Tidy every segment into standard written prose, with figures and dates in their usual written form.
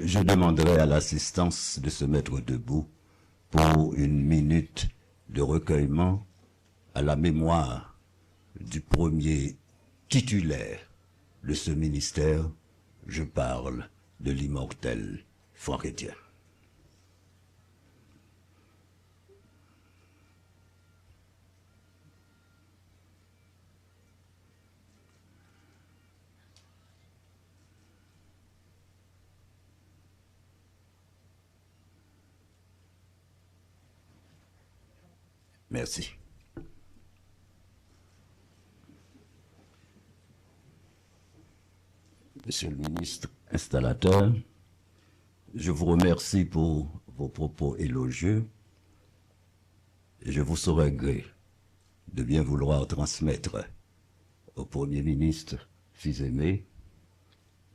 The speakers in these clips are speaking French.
Je demanderai à l'assistance de se mettre debout pour une minute de recueillement à la mémoire du premier titulaire de ce ministère. Je parle de l'immortel Franck Etienne. Merci. Monsieur le ministre installateur, je vous remercie pour vos propos élogieux et je vous saurai gré de bien vouloir transmettre au Premier ministre fils aimé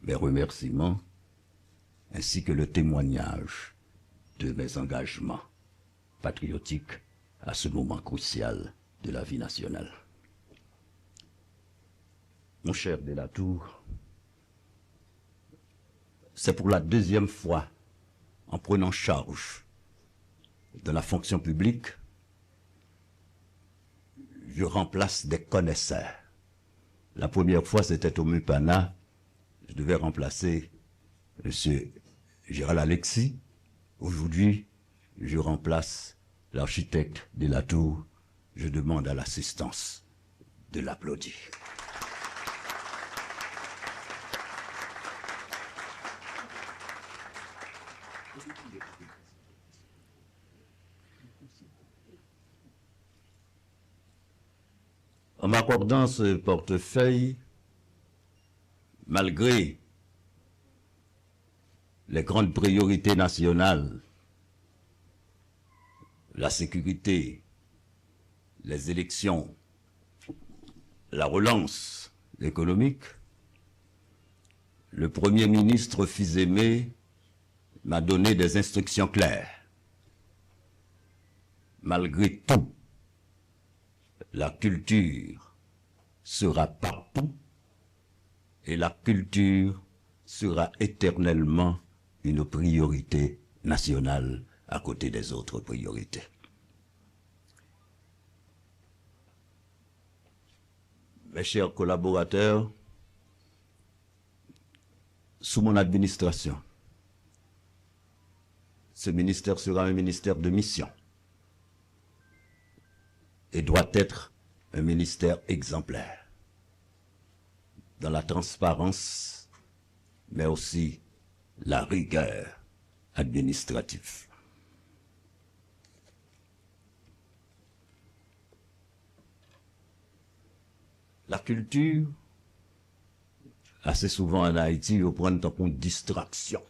mes remerciements ainsi que le témoignage de mes engagements patriotiques à ce moment crucial de la vie nationale. Mon cher Delatour, c'est pour la deuxième fois en prenant charge de la fonction publique, je remplace des connaisseurs. La première fois, c'était au Mupana, je devais remplacer M. Gérald Alexis. Aujourd'hui, je remplace l'architecte Delatour. Je demande à l'assistance de l'applaudir. En m'accordant ce portefeuille, malgré les grandes priorités nationales, la sécurité, les élections, la relance économique, le Premier ministre fils aimé m'a donné des instructions claires. Malgré tout, la culture sera partout et la culture sera éternellement une priorité nationale à côté des autres priorités. Mes chers collaborateurs, sous mon administration, ce ministère sera un ministère de mission et doit être un ministère exemplaire dans la transparence, mais aussi la rigueur administrative. La culture, assez souvent en Haïti, vous prenez en compte distraction.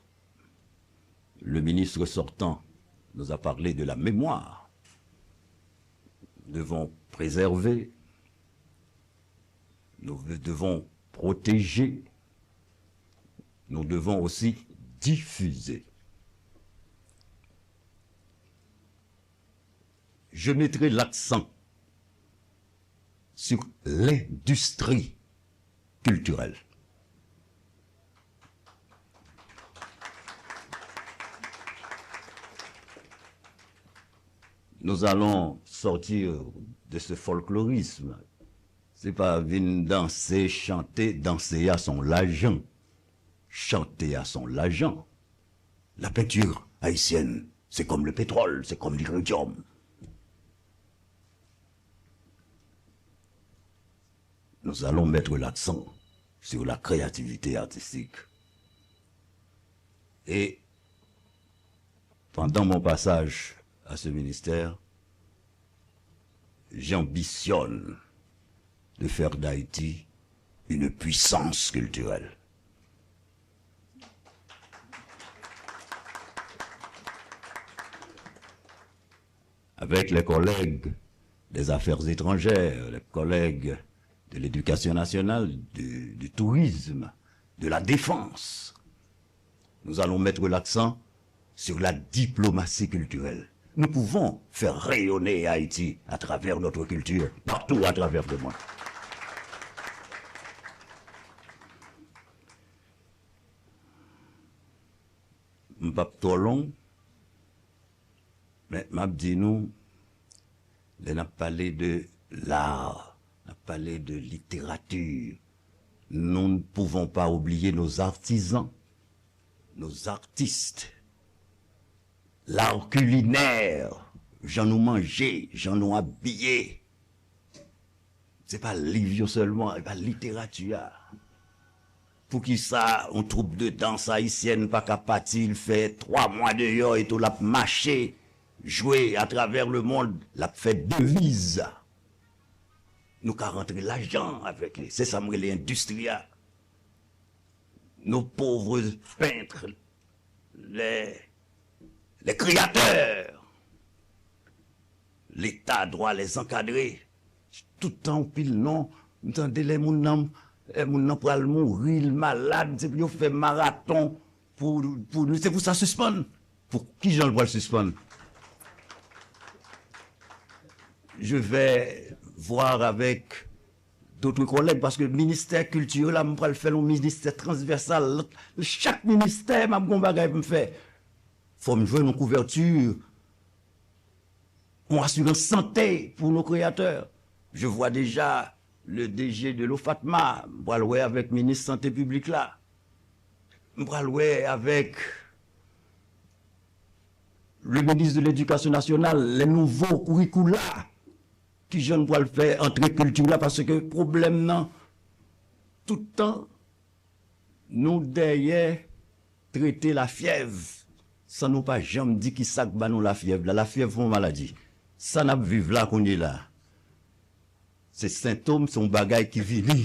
Le ministre sortant nous a parlé de la mémoire. Nous devons préserver, nous devons protéger, nous devons aussi diffuser. Je mettrai l'accent sur l'industrie culturelle. Nous allons sortir de ce folklorisme. C'est pas venir danser, chanter, danser à son l'argent, chanter à son l'argent. La peinture haïtienne, c'est comme le pétrole, c'est comme l'uranium. Nous allons mettre l'accent sur la créativité artistique. Et pendant mon passage à ce ministère, j'ambitionne de faire d'Haïti une puissance culturelle. Avec les collègues des affaires étrangères, les collègues de l'éducation nationale, du tourisme, de la défense, nous allons mettre l'accent sur la diplomatie culturelle. Nous pouvons faire rayonner Haïti à travers notre culture, partout à travers le monde. pas trop long, mais m'a dit nous, on a parlé de l'art, on a parlé de littérature. Nous ne pouvons pas oublier nos artisans, nos artistes, l'art culinaire, j'en nous manger, j'en nous habillé. C'est pas livre seulement, c'est pas littérature. Pour qui ça, on troupe de danse haïtienne, pas capable, il fait 3 mois dehors et tout l'a marché, jouer à travers le monde, l'a fait devise. Nous qu'à rentrer l'argent avec les, c'est ça, les industriels. Nos pauvres peintres, les créateurs. L'État doit les encadrer. Tout le temps, pile non, vous entendez les gens pour aller mourir, malade, c'est pour faire marathon, c'est pour ça suspendre. Pour qui j'en le suspendre? Je vais voir avec d'autres collègues, parce que le ministère culturel, là, je vais faire un ministère transversal. Chaque ministère, je vais me faire. Il faut me jouer une couverture, une assurance santé pour nos créateurs. Je vois déjà le DG de l'OFATMA, je vais jouer avec le ministre de la Santé publique là. Je vais jouer avec le ministre de l'Éducation nationale, les nouveaux curricula qui jeunes pour le faire entrer culture là, parce que le problème, non, tout le temps, nous derrière traiter la fièvre, sans nous pas jamais dire qui ça que nous la fièvre. La fièvre, c'est une maladie. Ça n'a pas vivre là qu'on est là. Ces symptômes sont bagailles qui viennent.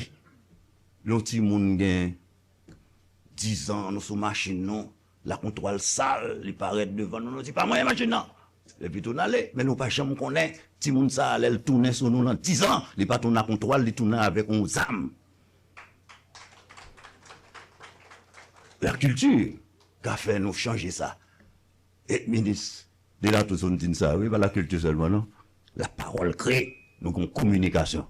L'autre monde gagne 10 ans, nous sommes machine, non. La contrôle sale, il paraît devant nous, nous dit pas moi, machine, non. Et puis tout aller, mais nous pas jamais connaître. Si moun ça elle tourner sur nous dans 10 ans, il pas tourner à contrôle, il tourner avec un âme. La culture qu'a fait nous changer ça. Et ministre, de là tout son dit ça, oui, pas la culture seulement, non. La parole crée, nous avons communication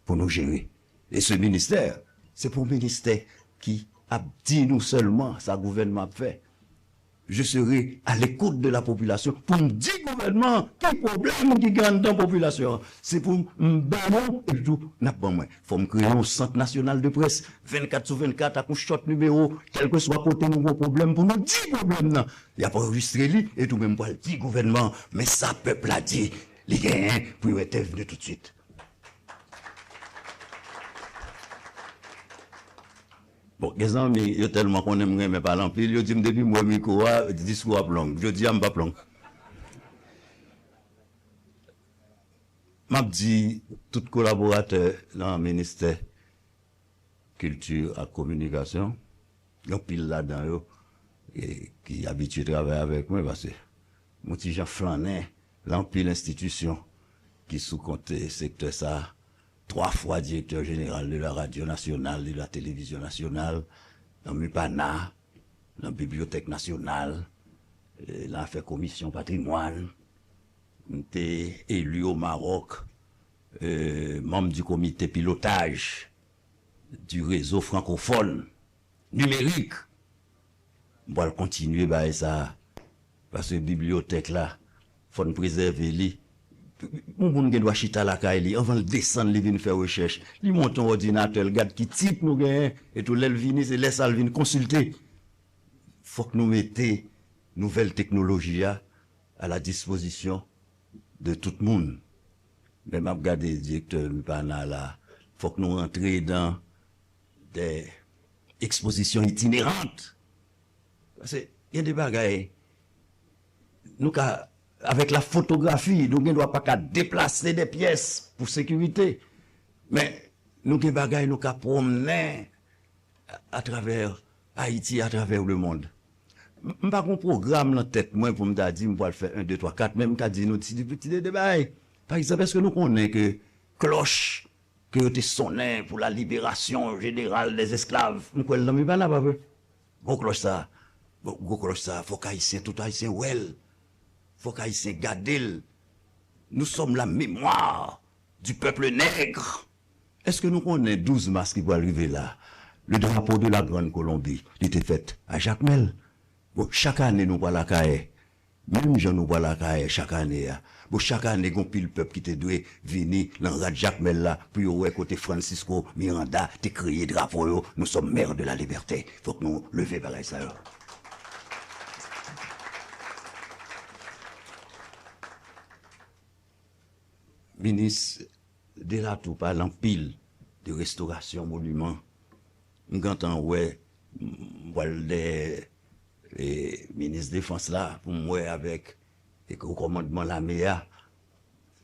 pour nous gérer. Et ce ministère, c'est pour le ministère qui a dit nous seulement, sa gouvernement a fait. Je serai à l'écoute de la population pour me dire gouvernement quel problème qui gagne dans la population. C'est pour me battre et tout. Il faut me créer un centre national de presse 24/24 à un short numéro, quel que soit côté nouveau problème pour nous dire problème. Il n'y a pas enregistré lui et tout même pas le dit gouvernement, mais ça peuple a dit, les gagnants pour être venu tout de suite. Bon, les amis, il y a tellement qu'on aimerait mais pas l'empile, ils disent depuis moi, micro, discours à plomb. Je dis, je ne pas plomb. Je dis, tout collaborateur dans le ministère Culture et Communication, il y a pile là-dedans, qui est habitué à travailler avec moi, parce que mon petit Jean Flanet, l'empile institution, qui sous-compte secteur ça, 3 fois directeur général de la radio nationale, de la télévision nationale, dans MUPANA, dans la Bibliothèque nationale, là fait commission patrimoine, j'étais élu au Maroc, membre du comité pilotage du réseau francophone numérique. On va continuer par ça, parce que la bibliothèque là, il faut préserver les. Mon bon doit chita la caille, avant de descendre, il vient faire recherche. Il monte un ordinateur, il regarde qui type nous gagne, et tout l'aile vini, c'est laisse al vini consulter. Faut que nous mettions nouvelle technologie à la disposition de tout le monde. Même à regarder le directeur Mupana là, faut que nous rentrions dans des expositions itinérantes. Parce qu'il y a des bagailles. Nous avec la photographie, nous ne devons pas déplacer des pièces pour sécurité. Mais nous ne devons pas promener à travers Haïti, à travers le monde. Je n'ai pas un programme dans la tête, moi, pour me dire, je vais faire 1, 2, 3, 4, même qu'à dire, nous petits débats. Par exemple, est-ce que nous connaissons que cloche, que tu sonné pour la libération générale des esclaves? Nous connaissons pas là, pas peu. Gros cloche ça, faut qu'Haïtien, tout Haïtien, well. Faut qu'Haïtien gardent. Nous sommes la mémoire du peuple nègre. Est-ce que nous connaissons 12 mars qui vont arriver là? Le drapeau de la Grande Colombie, il était fait à Jacmel. Bon, chaque année, nous voilà la caille. Même gens nous voilà la caille chaque année. Bon, chaque année, gon pile peuple qui te doit venir dans la Jacques Mella, puis ouais, côté Francisco Miranda, te crier drapeau, yo. Nous sommes mères de la liberté. Faut que nous lever par ça. Yo. Ministre, de là tout pas l'empile de restauration monument. Nous entend ouais, des ministres de défense là, pour moi avec le commandement la MEA.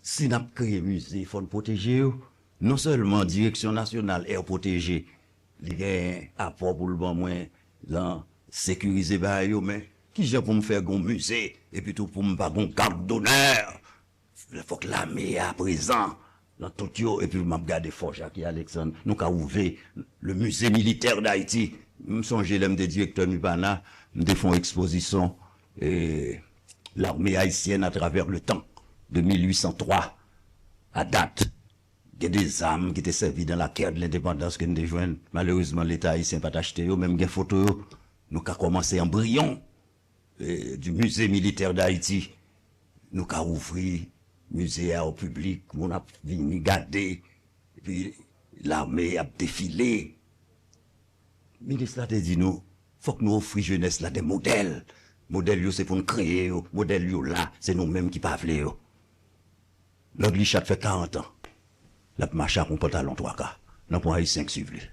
Si nous avons créé un musée, il faut le protéger. Non seulement direction nationale est protégée, il y a un apport pour le bon moins, sécuriser, mais qui j'ai pour me faire un musée, et puis tout pour me faire un garde d'honneur. Il faut que l'armée est présent dans tout, et puis je m'a regardé fort Jacques et Alexandre, nous avons ouvert le musée militaire d'Haïti. Je me songe l'homme des directeurs Mubana, nous avons fait une exposition, et l'armée haïtienne à travers le temps, de 1803 à date. Il y a des armes qui étaient servies dans la guerre de l'indépendance que nous avons joints. Malheureusement, l'État haïtien n'a pas acheté, même des photos. Nous avons commencé en brillant du musée militaire d'Haïti. Nous avons ouvert le musée au public, on a venu garder, et puis l'armée a défilé. Le ministre a dit nous, il faut que nous offrions jeunesse là des modèles. Modèles, c'est pour nous créer, modèles là, c'est nous-mêmes qui parlons. L'Anglais fait 40 ans. La marche à un pantalon 3K. Non, pour haïtien qui suivent.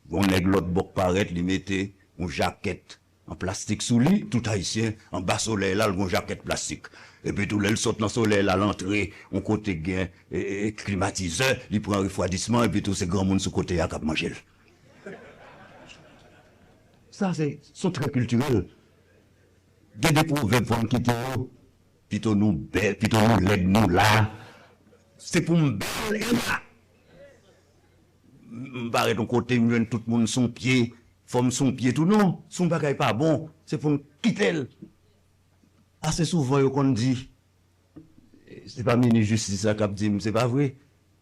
On est l'autre bord paraît, il mettait une jaquette en plastique sous lui, tout haïtien, en bas soleil là, une jaquette plastique. Et puis tout le saute dans le soleil là, l'entrée, on côté gain, et climatiseur, il prend un refroidissement, et puis tout ces grands monde sous côté à cap manger. Ça, c'est son très culturel. Des proverbes qui étaient, plutôt nous belles, plutôt nous laides, nous là. C'est pour me belle là. M'barrer ton côté, me tout le monde son pied, forme son pied, tout non. Son bagage pas bon, c'est pour me quitter. Assez souvent, qu'on dit, c'est pas ministre justice qui a dit, c'est pas vrai.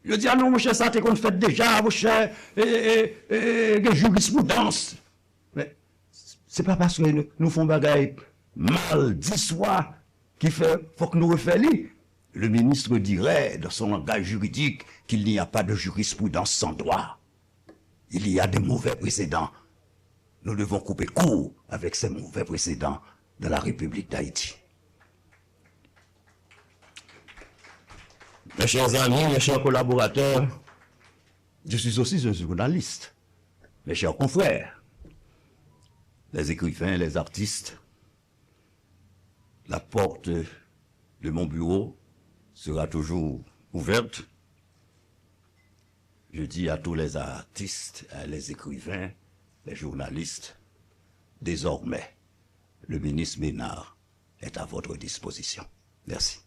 Je dis, ah non, mon cher, ça t'es qu'on fait déjà, mon cher, jurisprudence. Mais c'est pas parce que nous faisons bagage mal, 10 fois, qui fait, faut que nous refassions. Le ministre dirait, dans son langage juridique, qu'il n'y a pas de jurisprudence sans droit. Il y a des mauvais précédents. Nous devons couper court avec ces mauvais précédents de la République d'Haïti. Mes chers amis, mes chers collaborateurs, je suis aussi un journaliste. Mes chers confrères, les écrivains, les artistes, la porte de mon bureau sera toujours ouverte. Je dis à tous les artistes, les écrivains, les journalistes, désormais, le ministre Ménard est à votre disposition. Merci.